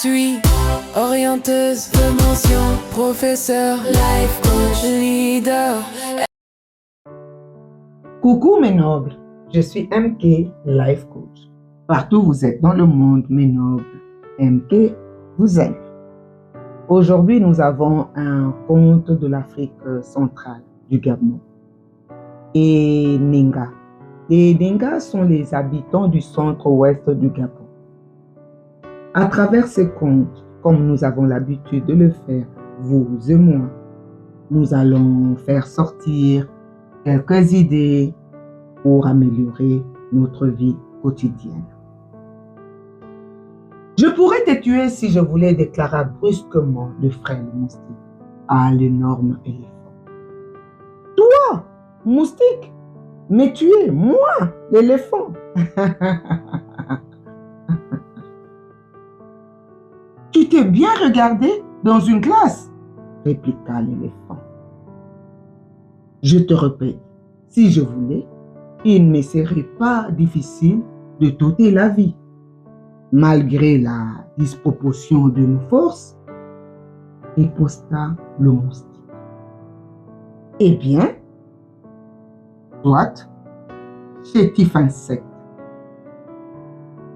suis orienteuse de mention, professeur, life coach, leader. Coucou mes nobles, je suis MK, Life Coach. Partout où vous êtes dans le monde, mes nobles, MK vous aime. Aujourd'hui, nous avons un conte de l'Afrique centrale, du Gabon, et Ninga. Les Ningas sont les habitants du centre-ouest du Gabon. À travers ces contes, comme nous avons l'habitude de le faire, vous et moi, nous allons faire sortir quelques idées pour améliorer notre vie quotidienne. Je pourrais te tuer si je voulais, déclara brusquement le frêle moustique à l'énorme éléphant. Toi, moustique, mais tuer moi, l'éléphant. Tu t'es bien regardé dans une glace, répliqua l'éléphant. Je te répète, si je voulais, il ne serait pas difficile de t'ôter la vie. Malgré la disproportion de nos forces, riposta le moustique. Eh bien, soit, chétif insecte,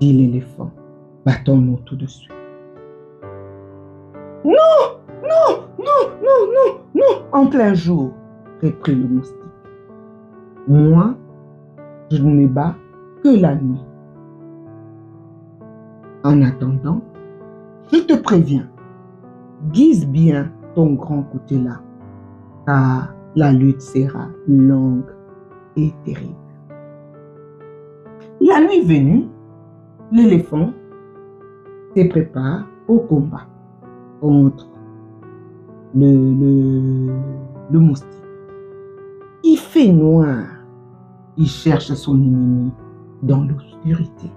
dit l'éléphant, battons-nous tout de suite. Non, non, non, non, non, non, en plein jour, reprit le moustique. Moi, je ne me bats que la nuit. En attendant, je te préviens, guise bien ton grand coutelas, car la lutte sera longue et terrible. La nuit venue, l'éléphant se prépare au combat contre le moustique. Il fait noir. Il cherche son ennemi dans l'obscurité.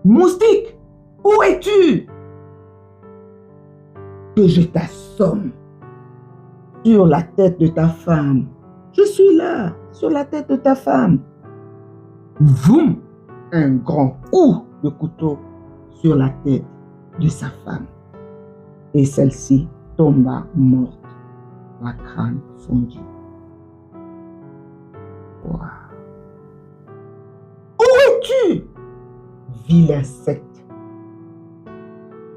Moustique, où es-tu? Que je t'assomme sur la tête de ta femme. Je suis là, sur la tête de ta femme. Voum! Un grand coup de couteau sur la tête de sa femme. Et celle-ci tomba morte, la crâne fondu. Wow. Où es-tu, vilain insecte,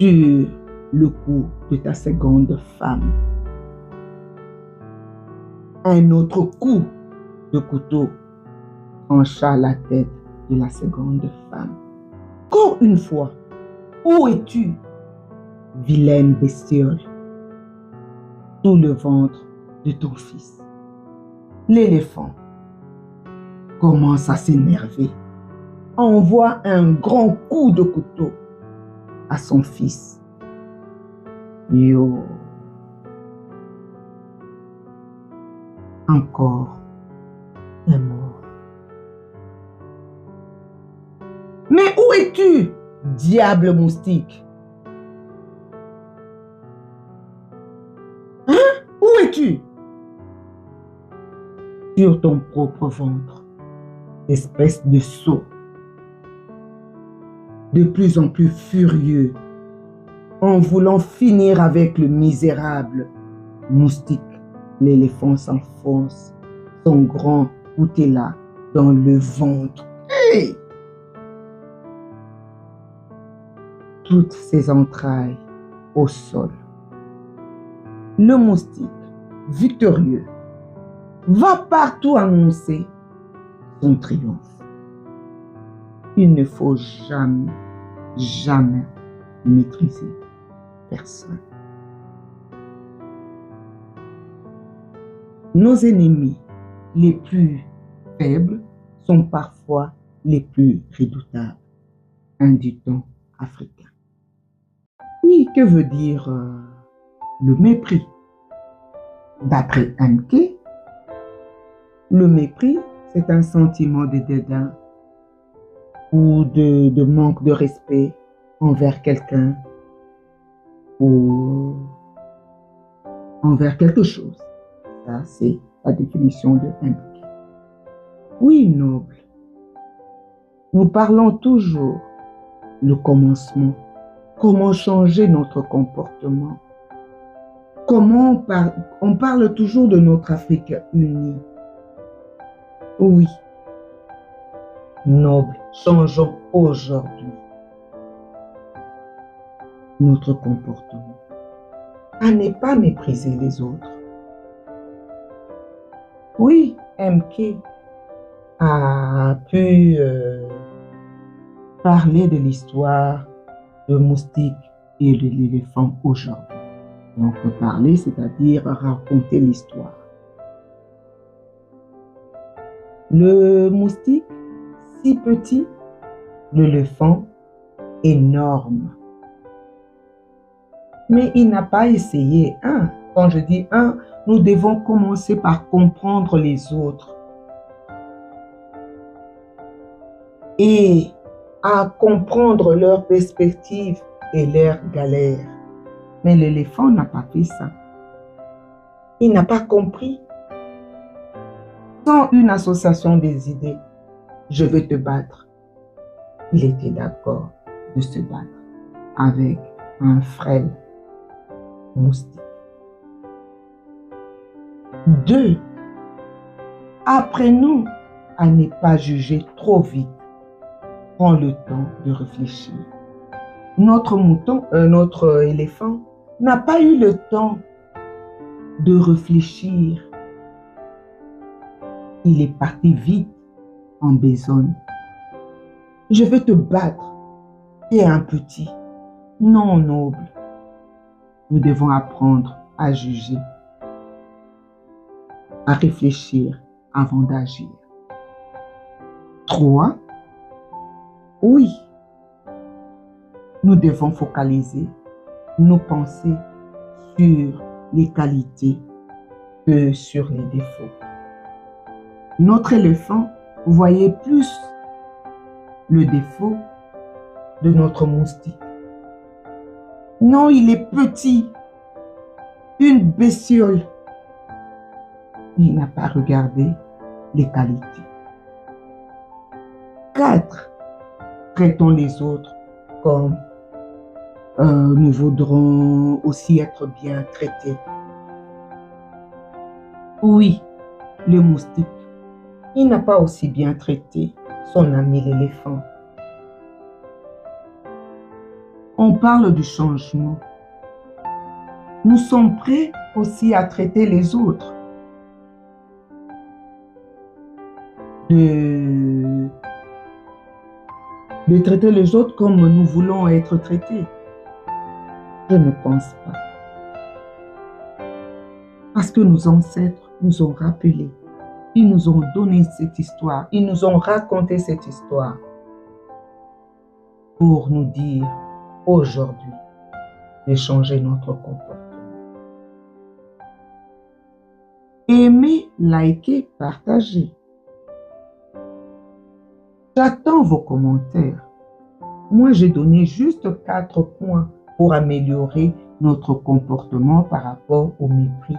sur le cou de ta seconde femme? Un autre coup de couteau trancha la tête de la seconde femme. Encore une fois, où es-tu, vilaine bestiole, sous le ventre de ton fils? L'éléphant commence à s'énerver, envoie un grand coup de couteau à son fils. Yo! Encore un mort. Mais où es-tu, diable moustique? Hein? Où es-tu? Sur ton propre ventre, espèce de sot. De plus en plus furieux, en voulant finir avec le misérable moustique, l'éléphant s'enfonce son grand coutelas dans le ventre. Hey! Toutes ses entrailles au sol. Le moustique, victorieux, va partout annoncer son triomphe. Il ne faut jamais, jamais maîtriser personne. Nos ennemis les plus faibles sont parfois les plus redoutables. Un dicton africain. Oui, que veut dire le mépris? D'après MK, le mépris, c'est un sentiment de dédain ou de manque de respect envers quelqu'un ou envers quelque chose. Ça, c'est la définition de MK. Oui, noble, nous parlons toujours le commencement comment changer notre comportement. Comment on parle toujours de notre Afrique unie. Oui, noble, changeons aujourd'hui notre comportement. À ne pas mépriser les autres. Oui, MK a pu parler de l'histoire de moustique et de l'éléphant aujourd'hui. Donc, parler, c'est-à-dire raconter l'histoire. Le moustique, si petit, l'éléphant, énorme. Mais il n'a pas essayé un. Quand je dis un, nous devons commencer par comprendre les autres. Et à comprendre leurs perspectives et leurs galères. Mais l'éléphant n'a pas fait ça. Il n'a pas compris. Sans une association des idées, je veux te battre. Il était d'accord de se battre avec un frêle moustique. 2. Apprenons à ne pas juger trop vite. Prends le temps de réfléchir. Notre éléphant n'a pas eu le temps de réfléchir. Il est parti vite en besogne. Je veux te battre. Tu es un petit. Non, noble. Nous devons apprendre à juger, à réfléchir avant d'agir. 3. Oui, nous devons focaliser nos pensées sur les qualités que sur les défauts. Notre éléphant voyait plus le défaut de notre moustique. Non, il est petit, une bestiole. Il n'a pas regardé les qualités. 4. Traitons les autres comme nous voudrons aussi être bien traités. Oui, le moustique, il n'a pas aussi bien traité son ami l'éléphant. On parle du changement. Nous sommes prêts aussi à traiter les autres. De traiter les autres comme nous voulons être traités. Je ne pense pas. Parce que nos ancêtres nous ont rappelé, ils nous ont donné cette histoire, ils nous ont raconté cette histoire pour nous dire aujourd'hui de changer notre comportement. Aimez, likez, partagez. J'attends vos commentaires. Moi, j'ai donné juste 4 points pour améliorer notre comportement par rapport au mépris.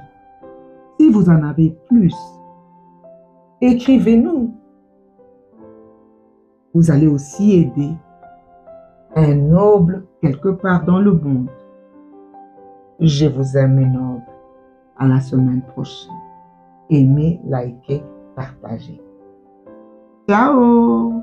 Si vous en avez plus, écrivez-nous. Vous allez aussi aider un noble quelque part dans le monde. Je vous aime, mes nobles. À la semaine prochaine. Aimez, likez, partagez. Ciao!